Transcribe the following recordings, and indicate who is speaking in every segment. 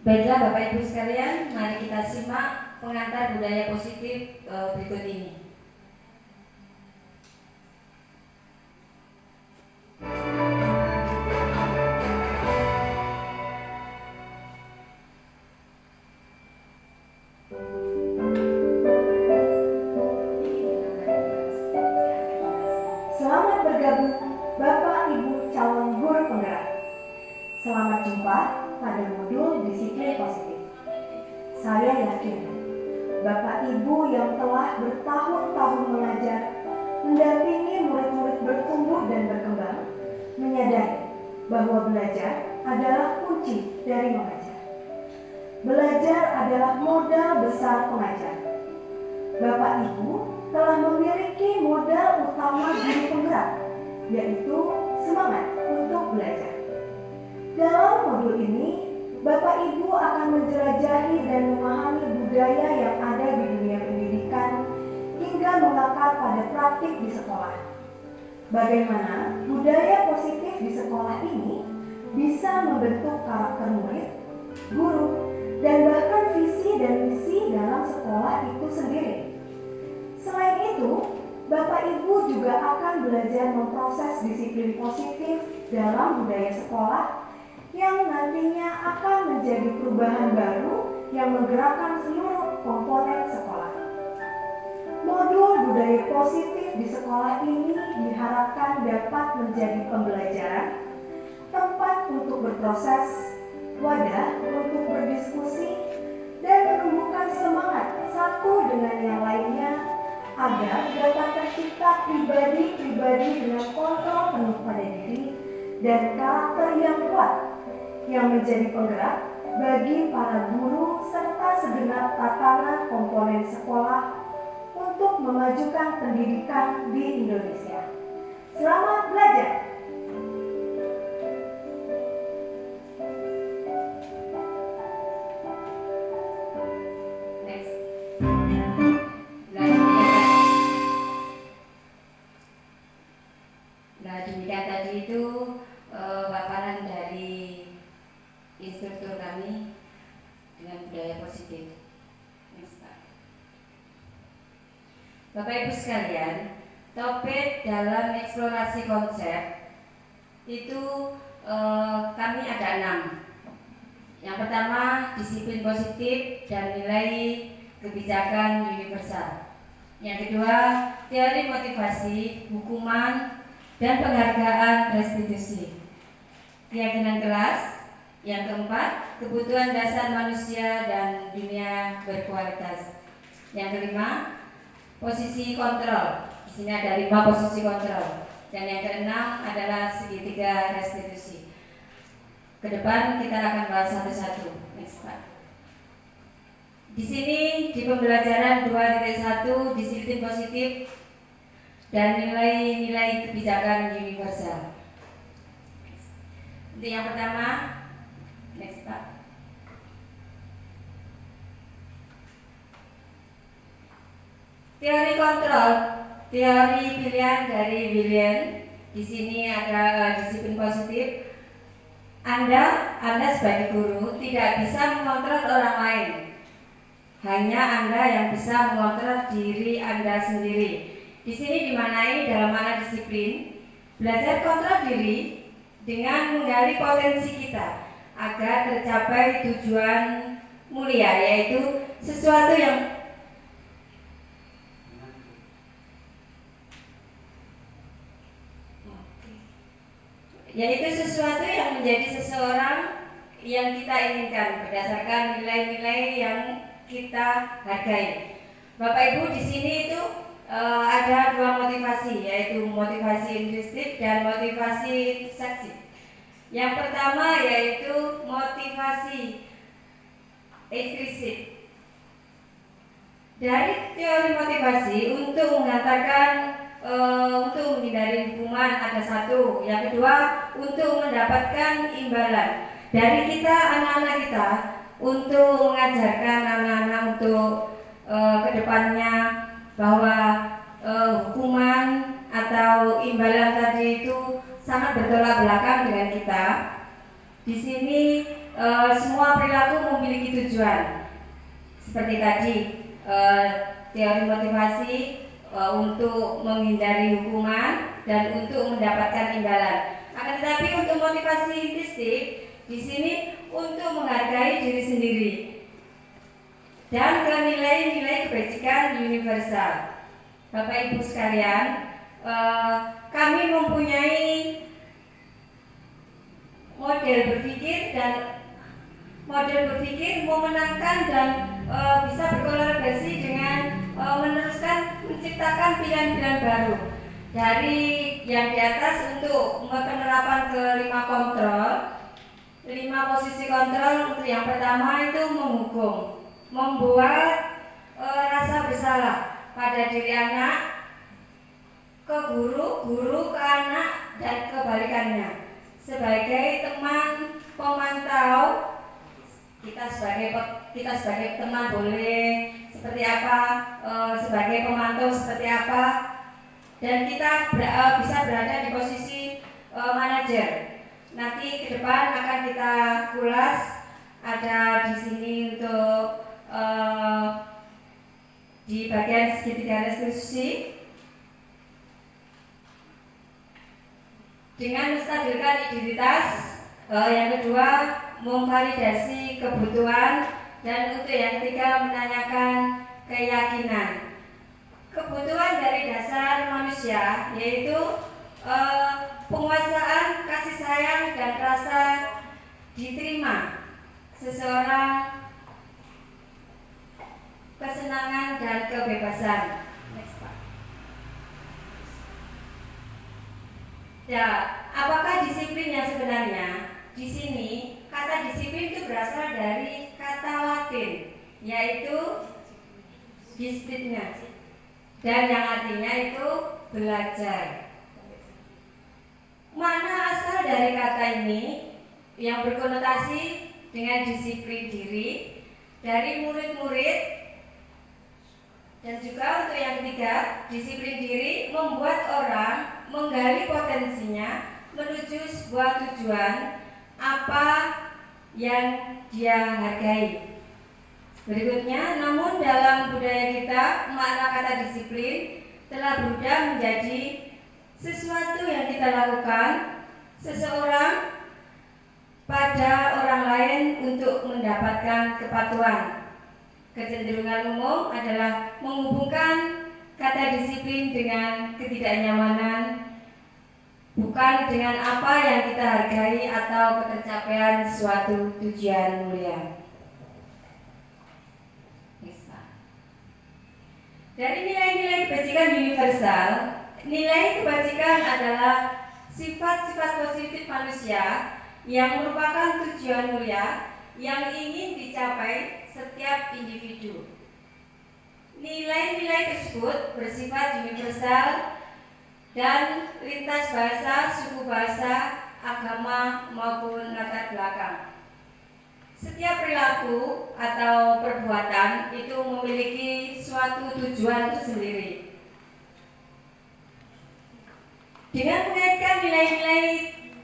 Speaker 1: Baiklah Bapak Ibu sekalian, mari kita simak pengantar budaya positif berikut ini.
Speaker 2: Selamat bergabung Bapak Ibu calon guru penggerak. Selamat jumpa pada modul disiplin positif. Saya yakin Bapak Ibu yang telah bertahun-tahun mengajar, mendampingi murid-murid bertumbuh dan berkembang, menyadari bahwa belajar adalah kunci dari mengajar. Belajar adalah modal besar pengajar. Bapak Ibu telah memiliki modal utama guru penggerak, yaitu semangat untuk belajar. Dalam modul ini, Bapak Ibu akan menjelajahi dan memahami budaya yang ada di dunia pendidikan hingga mengakar pada praktik di sekolah. Bagaimana budaya positif di sekolah ini bisa membentuk karakter murid, guru, dan bahkan visi dan misi dalam sekolah itu sendiri. Selain itu, Bapak Ibu juga akan belajar memproses disiplin positif dalam budaya sekolah yang nantinya akan menjadi perubahan baru yang menggerakkan seluruh komponen sekolah. Modul budaya positif di sekolah ini diharapkan dapat menjadi pembelajaran, tempat untuk berproses, wadah untuk berdiskusi, dan menumbuhkan semangat satu dengan yang lainnya agar dapat tercipta pribadi-pribadi dengan kontrol penuh pada diri dan karakter yang kuat yang menjadi penggerak bagi para guru serta segenap tatanan komponen sekolah untuk memajukan pendidikan di Indonesia. Selamat belajar!
Speaker 1: Demikian tadi itu paparan dari instruktur kami dengan budaya positif. Bapak Ibu sekalian, topik dalam eksplorasi konsep itu kami ada 6. Yang pertama, disiplin positif dan nilai kebijakan universal. Yang kedua, teori motivasi, hukuman, dan penghargaan restitusi. Keyakinan kelas. Yang keempat, kebutuhan dasar manusia dan dunia berkualitas. Yang kelima, posisi kontrol. Di sini ada 5 posisi kontrol. Dan yang keenam adalah segitiga restitusi. Ke depan kita akan bahas satu-satu. Next Pak. Di sini di pembelajaran 2.1 disiplin positif dan nilai-nilai kebijakan universal. Untuk yang pertama, next Pak. Teori kontrol, teori pilihan dari William. Di sini ada disiplin positif. Anda sebagai guru tidak bisa mengontrol orang lain. Hanya Anda yang bisa mengontrol diri Anda sendiri. Di sini dimaknai dalam makna disiplin, belajar kontrol diri dengan menggali potensi kita agar tercapai tujuan mulia, yaitu sesuatu yang menjadi seseorang yang kita inginkan berdasarkan nilai-nilai yang kita hargai. Bapak Ibu, di sini itu ada 2 motivasi, yaitu motivasi intrinsik dan motivasi ekstrinsik. Yang pertama yaitu motivasi ekstrinsik. Dari teori motivasi untuk menghantarkan untuk menghindari hukuman ada 1. Yang kedua, untuk mendapatkan imbalan dari kita, anak-anak kita, untuk mengajarkan anak-anak untuk kedepannya bahwa hukuman atau imbalan tadi itu sangat bertolak belakang dengan kita. Di sini semua perilaku memiliki tujuan. Seperti tadi teori motivasi untuk menghindari hukuman dan untuk mendapatkan imbalan. Akan tetapi untuk motivasi intistif di sini untuk menghargai diri sendiri dan ke nilai-nilai kebajikan universal. Bapak Ibu sekalian, kami mempunyai model berpikir memenangkan dan bisa berkolaborasi dengan meneruskan menciptakan pilihan-pilihan baru dari yang di atas untuk penerapan ke 5 kontrol, 5 posisi kontrol. Untuk yang pertama itu menghukum, membuat rasa bersalah pada diri anak, ke guru, guru ke anak, dan kebalikannya. Sebagai teman pemantau, kita sebagai teman boleh seperti apa, sebagai pemantau seperti apa, dan kita bisa berada di posisi manajer. Nanti ke depan akan kita kulas, ada di sini untuk di bagian segitiga restitusi. Dengan menstabilkan identitas, yang kedua memvalidasi kebutuhan, dan untuk yang ketiga menanyakan keyakinan. Kebutuhan dari dasar manusia yaitu penguasaan, kasih sayang, dan rasa diterima seseorang, kesenangan dan kebebasan. Ya, apakah disiplin yang sebenarnya? Di sini kata disiplin itu berasal dari kata Latin, yaitu disciplina, dan yang artinya itu belajar. Mana asal dari kata ini yang berkonotasi dengan disiplin diri dari murid-murid, dan juga untuk yang ketiga, disiplin diri membuat orang menggali potensinya menuju sebuah tujuan apa yang dia hargai. Berikutnya, namun dalam budaya kita, makna kata disiplin telah berubah menjadi sesuatu yang kita lakukan seseorang pada orang lain untuk mendapatkan kepatuhan. Kecenderungan umum adalah menghubungkan kata disiplin dengan ketidaknyamanan, bukan dengan apa yang kita hargai atau ketercapaian suatu tujuan mulia. Dari nilai-nilai kebajikan universal, nilai kebajikan adalah sifat-sifat positif manusia yang merupakan tujuan mulia yang ingin dicapai setiap individu. Nilai-nilai tersebut bersifat universal dan lintas bahasa, suku bahasa, agama maupun latar belakang. Setiap perilaku atau perbuatan itu memiliki suatu tujuan tersendiri. Dengan mengaitkan nilai-nilai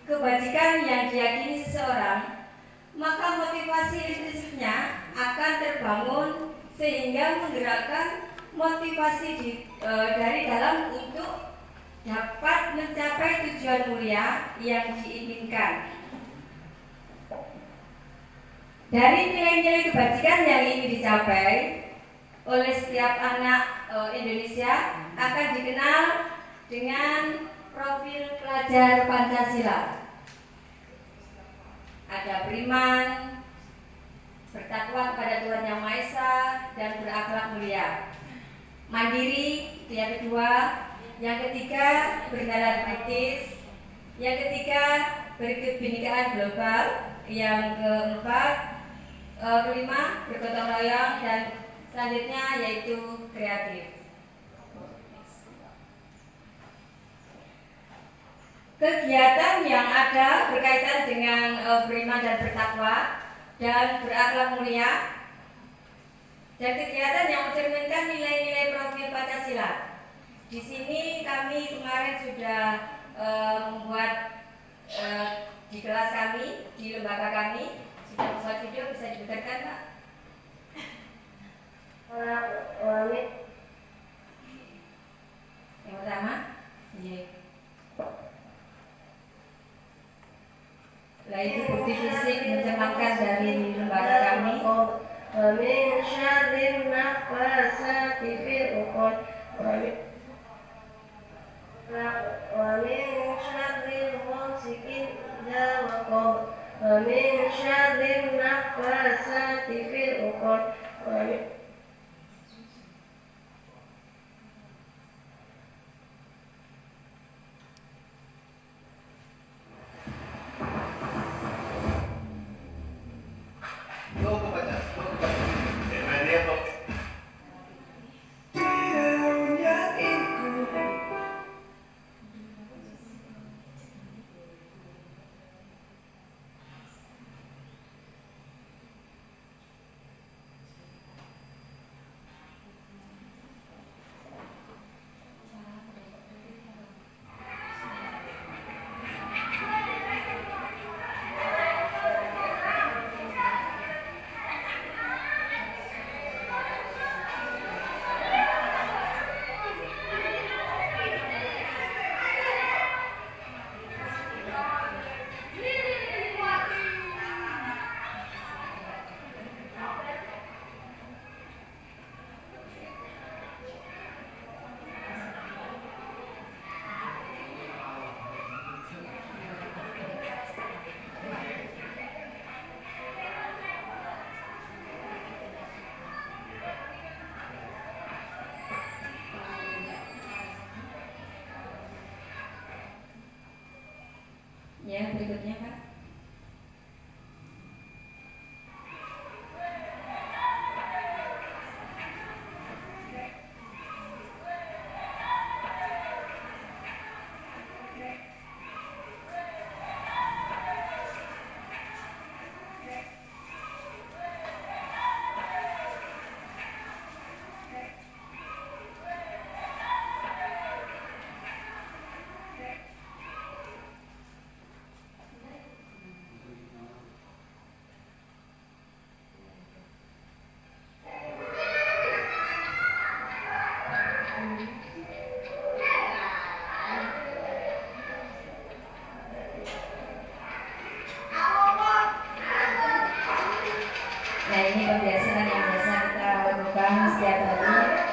Speaker 1: kebajikan yang diyakini seseorang, maka motivasi intrinsiknya akan terbangun sehingga menggerakkan motivasi dari dalam untuk dapat mencapai tujuan mulia yang diinginkan. Dari nilai-nilai kebajikan yang ingin dicapai oleh setiap anak Indonesia akan dikenal dengan profil pelajar Pancasila. Ada beriman, bertakwa kepada Tuhan Yang Maha Esa, dan berakhlak mulia. Mandiri, itu yang kedua. Yang ketiga, bernalar kritis. Yang ketiga, berkebinekaan global. Yang keempat, kelima, bergotong royong, dan selanjutnya yaitu kreatif. Kegiatan yang ada berkaitan dengan beriman dan bertakwa dan berakhlak mulia, dan kegiatan yang mencerminkan nilai-nilai profil Pancasila. Di sini kami kemarin sudah membuat di kelas kami, di lembaga kami sudah membuat video, bisa diberikan Pak? Yang pertama, Lah itu bukti fisik mencemarkan dari lembaga kami.
Speaker 3: ومن شر النفاثات في العقد ومن شر غاسق إذا وقب ومن شر النفاثات في العقد
Speaker 1: Ya, berikutnya Pak. Nah, ini kebiasaan yang biasa kita lakukan setiap hari,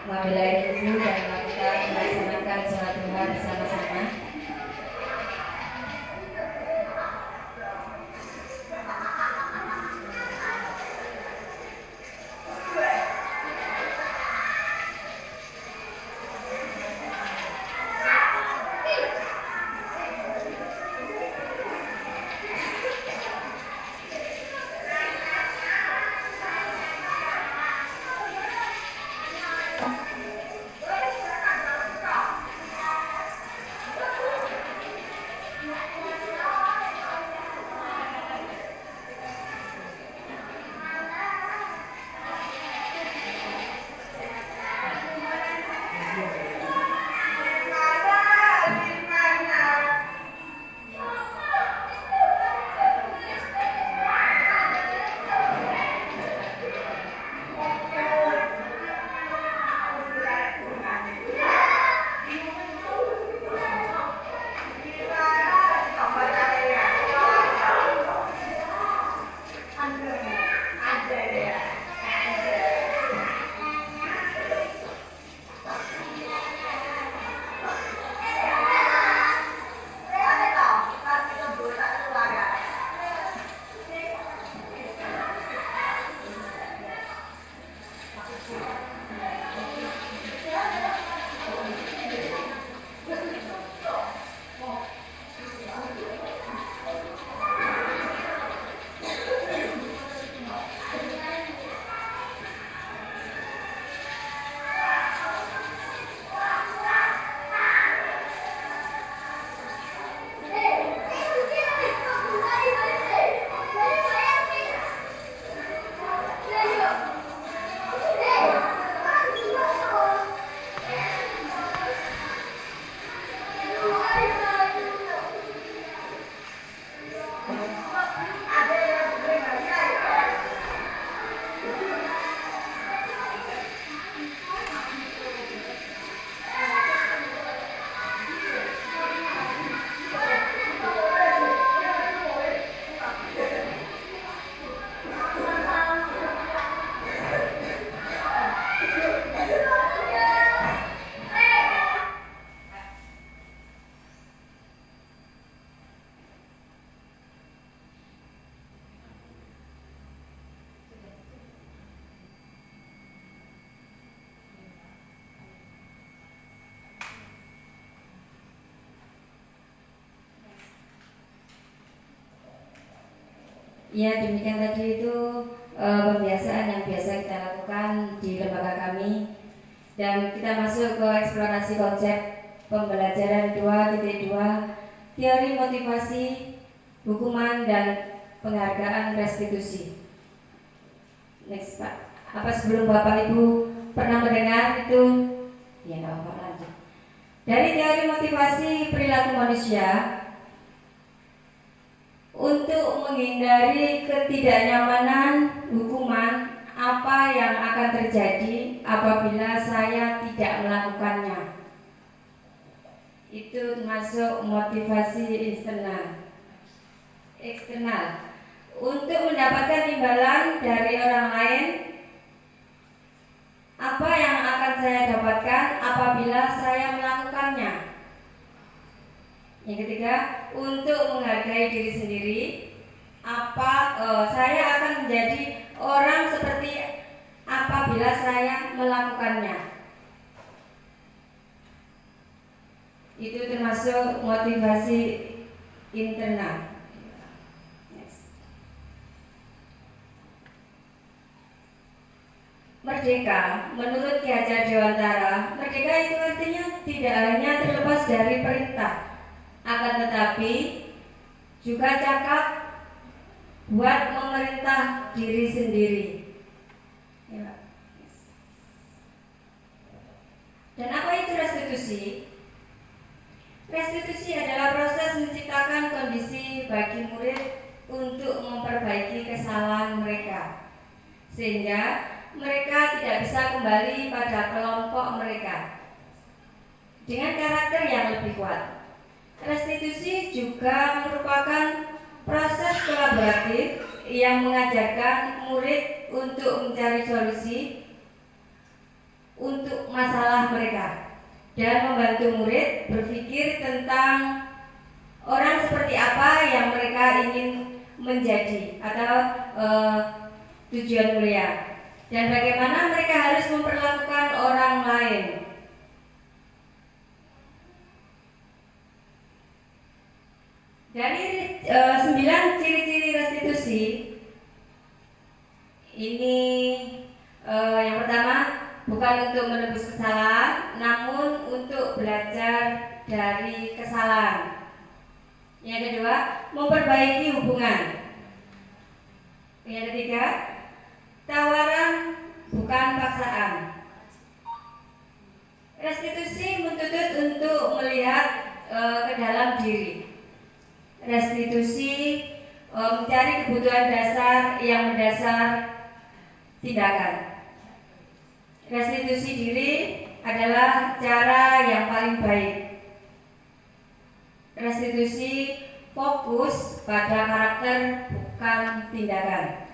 Speaker 1: mengambil air wudhu dan melaksanakan sholat duha bersama-sama. Ya, demikian tadi itu pembiasaan yang biasa kita lakukan di lembaga kami. Dan kita masuk ke eksplorasi konsep pembelajaran 2.2, teori motivasi, hukuman, dan penghargaan restitusi. Next Pak. Apa sebelum Bapak Ibu pernah mendengar itu? Ya, nggak apa-apa, lanjut. Dari teori motivasi perilaku manusia, untuk menghindari ketidaknyamanan hukuman, apa yang akan terjadi apabila saya tidak melakukannya? Itu termasuk motivasi eksternal. Untuk mendapatkan imbalan dari orang lain, apa yang akan saya dapatkan apabila saya melakukannya? Yang ketiga, untuk menghargai diri sendiri, saya akan menjadi orang seperti apabila saya melakukannya. Itu termasuk motivasi internal. Merdeka, menurut Ki Hajar Dewantara, merdeka itu artinya tidak hanya terlepas dari perintah, akan tetapi juga cakap buat memerintah diri sendiri. Ya. Dan apa itu restitusi? Restitusi adalah proses menciptakan kondisi bagi murid untuk memperbaiki kesalahan mereka, sehingga mereka tidak bisa kembali pada kelompok mereka dengan karakter yang lebih kuat. Restitusi juga merupakan proses kolaboratif yang mengajarkan murid untuk mencari solusi untuk masalah mereka dan membantu murid berpikir tentang orang seperti apa yang mereka ingin menjadi atau tujuan mulia, dan bagaimana mereka harus memperlakukan orang lain. Dari 9 ciri-ciri restitusi ini, yang pertama, bukan untuk menebus kesalahan, namun untuk belajar dari kesalahan. Yang kedua, memperbaiki hubungan. Yang ketiga, tawaran bukan paksaan. Restitusi menuntut untuk melihat ke dalam diri. Restitusi mencari kebutuhan dasar yang mendasar tindakan. Restitusi diri adalah cara yang paling baik. Restitusi fokus pada karakter bukan tindakan.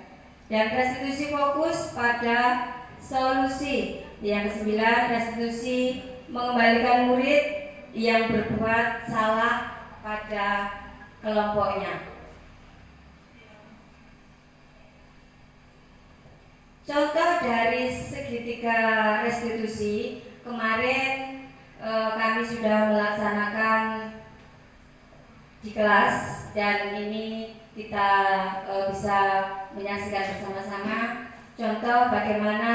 Speaker 1: Dan restitusi fokus pada solusi. Yang kesembilan, restitusi mengembalikan murid yang berbuat salah pada kelompoknya. Contoh dari segitiga restitusi, kemarin kami sudah melaksanakan di kelas, dan ini kita bisa menyaksikan bersama-sama contoh bagaimana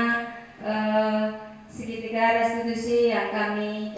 Speaker 1: segitiga restitusi yang kami